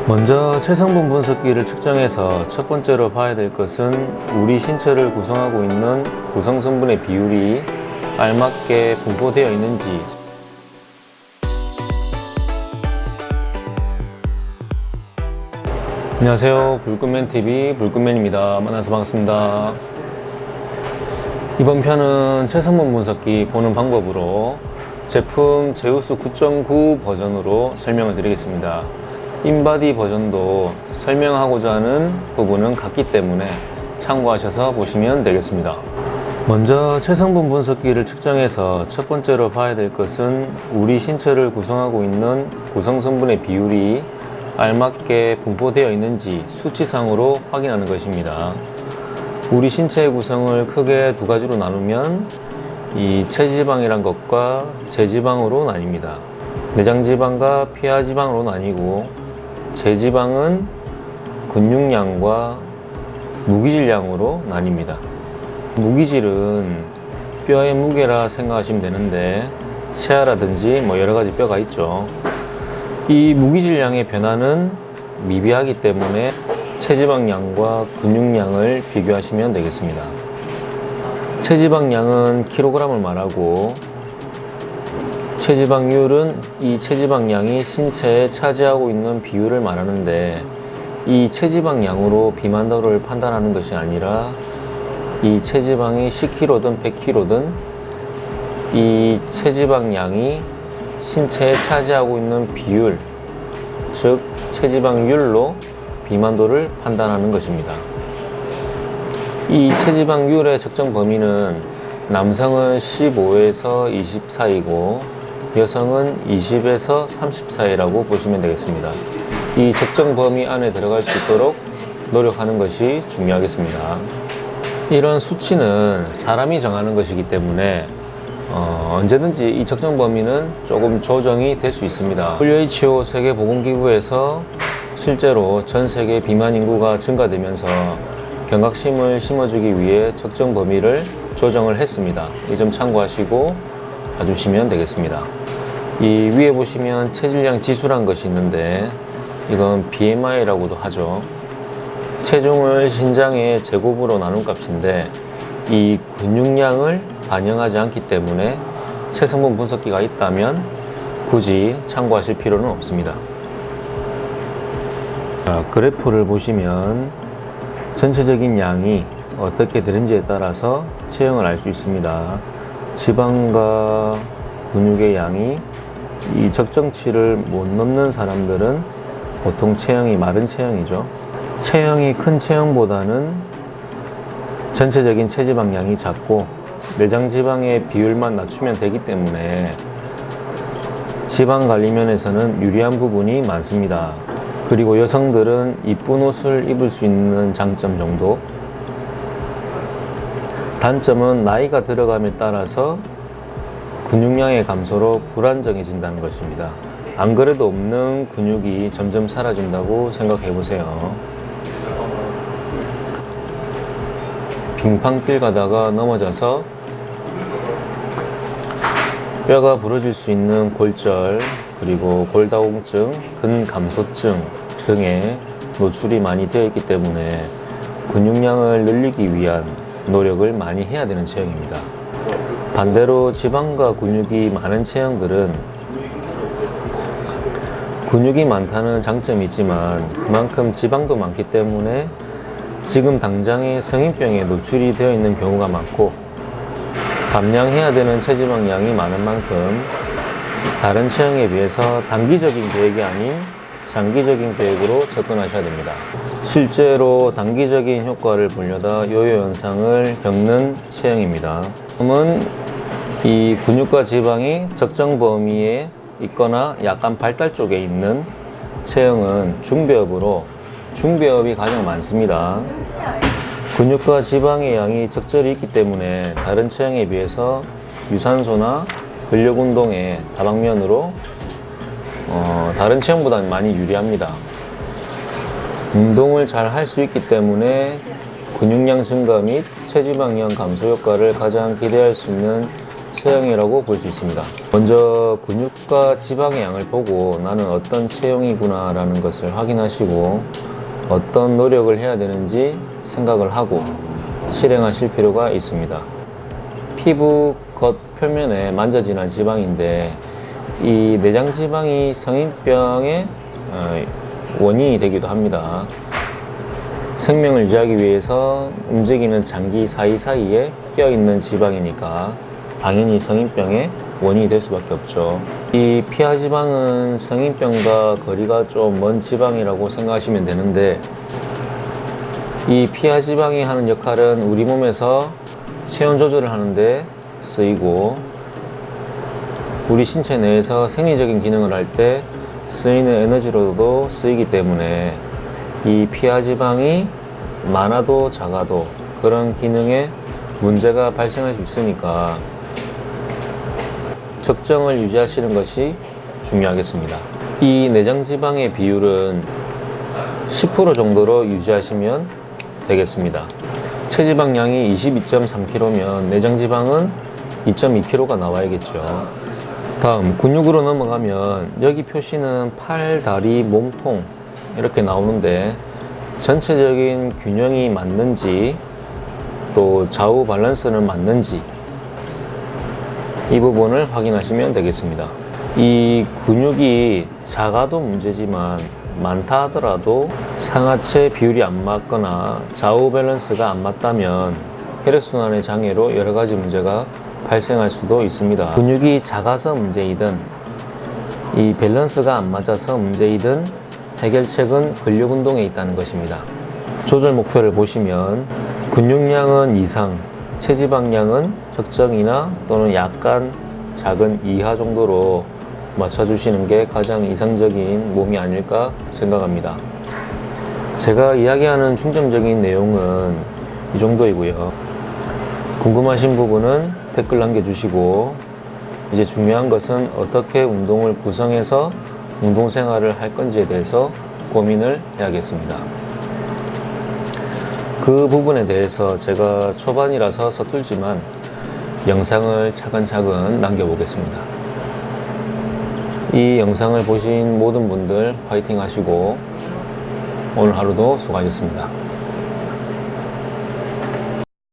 먼저 체성분 분석기를 측정해서 첫 번째로 봐야 될 것은 우리 신체를 구성하고 있는 구성성분의 비율이 알맞게 분포되어 있는지. 안녕하세요, 불끈맨TV 불끈맨입니다. 만나서 반갑습니다. 이번 편은 체성분 분석기 보는 방법으로 제품 제우스 9.9 버전으로 설명을 드리겠습니다. 인바디 버전도 설명하고자 하는 부분은 같기 때문에 참고하셔서 보시면 되겠습니다. 먼저 체성분 분석기를 측정해서 첫 번째로 봐야 될 것은 우리 신체를 구성하고 있는 구성성분의 비율이 알맞게 분포되어 있는지 수치상으로 확인하는 것입니다. 우리 신체의 구성을 크게 두 가지로 나누면 이 체지방이란 것과 제지방으로 나뉩니다. 내장지방과 피하지방으로 나뉘고 제지방은 근육량과 무기질량으로 나뉩니다. 무기질은 뼈의 무게라 생각하시면 되는데 치아라든지 여러가지 뼈가 있죠. 이 무기질량의 변화는 미비하기 때문에 체지방량과 근육량을 비교하시면 되겠습니다. 체지방량은 킬로그램을 말하고 체지방률은 이 체지방량이 신체에 차지하고 있는 비율을 말하는데, 이 체지방량으로 비만도를 판단하는 것이 아니라 이 체지방이 10kg든 100kg든 이 체지방량이 신체에 차지하고 있는 비율, 즉 체지방률로 비만도를 판단하는 것입니다. 이 체지방률의 측정 범위는 남성은 15에서 20 사이고 여성은 20에서 30 사이라고 보시면 되겠습니다. 이 측정 범위 안에 들어갈 수 있도록 노력하는 것이 중요하겠습니다. 이런 수치는 사람이 정하는 것이기 때문에 언제든지 이 측정 범위는 조금 조정이 될 수 있습니다. WHO 세계보건기구에서 실제로 전 세계 비만 인구가 증가되면서 경각심을 심어주기 위해 측정 범위를 조정을 했습니다. 이 점 참고하시고 봐주시면 되겠습니다. 이 위에 보시면 체질량 지수란 것이 있는데 이건 BMI라고도 하죠. 체중을 신장의 제곱으로 나눈 값인데 이 근육량을 반영하지 않기 때문에 체성분 분석기가 있다면 굳이 참고하실 필요는 없습니다. 자, 그래프를 보시면 전체적인 양이 어떻게 되는지에 따라서 체형을 알 수 있습니다. 지방과 근육의 양이 이 적정치를 못 넘는 사람들은 보통 체형이 마른 체형이죠. 체형이 큰 체형보다는 전체적인 체지방량이 작고 내장지방의 비율만 낮추면 되기 때문에 지방 관리 면에서는 유리한 부분이 많습니다. 그리고 여성들은 이쁜 옷을 입을 수 있는 장점 정도. 단점은 나이가 들어감에 따라서 근육량의 감소로 불안정해진다는 것입니다. 안 그래도 없는 근육이 점점 사라진다고 생각해 보세요. 빙판길 가다가 넘어져서 뼈가 부러질 수 있는 골절, 그리고 골다공증, 근감소증 등에 노출이 많이 되어 있기 때문에 근육량을 늘리기 위한 노력을 많이 해야 되는 체형입니다. 반대로 지방과 근육이 많은 체형들은 근육이 많다는 장점이 있지만 그만큼 지방도 많기 때문에 지금 당장의 성인병에 노출이 되어 있는 경우가 많고, 감량해야 되는 체지방량이 많은 만큼 다른 체형에 비해서 단기적인 계획이 아닌 장기적인 계획으로 접근하셔야 됩니다. 실제로 단기적인 효과를 보려다 요요 현상을 겪는 체형입니다. 다음은 이 근육과 지방이 적정 범위에 있거나 약간 발달 쪽에 있는 체형은 중배업으로, 중배업이 가장 많습니다. 근육과 지방의 양이 적절히 있기 때문에 다른 체형에 비해서 유산소나 근력 운동의 다방면으로 다른 체형보다 많이 유리합니다. 운동을 잘 할 수 있기 때문에 근육량 증가 및 체지방량 감소 효과를 가장 기대할 수 있는 체형이라고 볼 수 있습니다. 먼저 근육과 지방의 양을 보고 나는 어떤 체형이구나 라는 것을 확인하시고 어떤 노력을 해야 되는지 생각을 하고 실행하실 필요가 있습니다. 피부 겉표면에 만져지는 지방인데 이 내장 지방이 성인병의 원인이 되기도 합니다. 생명을 유지하기 위해서 움직이는 장기 사이사이에 끼어있는 지방이니까 당연히 성인병의 원인이 될 수밖에 없죠. 이 피하지방은 성인병과 거리가 좀 먼 지방이라고 생각하시면 되는데 이 피하지방이 하는 역할은 우리 몸에서 체온 조절을 하는데 쓰이고 우리 신체 내에서 생리적인 기능을 할 때 쓰이는 에너지로도 쓰이기 때문에 이 피하지방이 많아도 작아도 그런 기능에 문제가 발생할 수 있으니까 적정을 유지하시는 것이 중요하겠습니다. 이 내장지방의 비율은 10% 정도로 유지하시면 되겠습니다. 체지방량이 22.3kg면 내장지방은 2.2kg가 나와야겠죠. 다음 근육으로 넘어가면 여기 표시는 팔, 다리, 몸통 이렇게 나오는데 전체적인 균형이 맞는지 또 좌우 밸런스는 맞는지 이 부분을 확인하시면 되겠습니다. 이 근육이 작아도 문제지만 많다 하더라도 상하체 비율이 안 맞거나 좌우 밸런스가 안 맞다면 혈액순환의 장애로 여러 가지 문제가 발생할 수도 있습니다. 근육이 작아서 문제이든 이 밸런스가 안 맞아서 문제이든 해결책은 근력 운동에 있다는 것입니다. 조절 목표를 보시면 근육량은 이상, 체지방량은 적정이나 또는 약간 작은 이하 정도로 맞춰주시는 게 가장 이상적인 몸이 아닐까 생각합니다. 제가 이야기하는 중점적인 내용은 이 정도이고요. 궁금하신 부분은 댓글 남겨주시고 이제 중요한 것은 어떻게 운동을 구성해서 운동생활을 할 건지에 대해서 고민을 해야겠습니다. 그 부분에 대해서 제가 초반이라서 서툴지만 영상을 차근차근 남겨보겠습니다. 이 영상을 보신 모든 분들 화이팅 하시고 오늘 하루도 수고하셨습니다.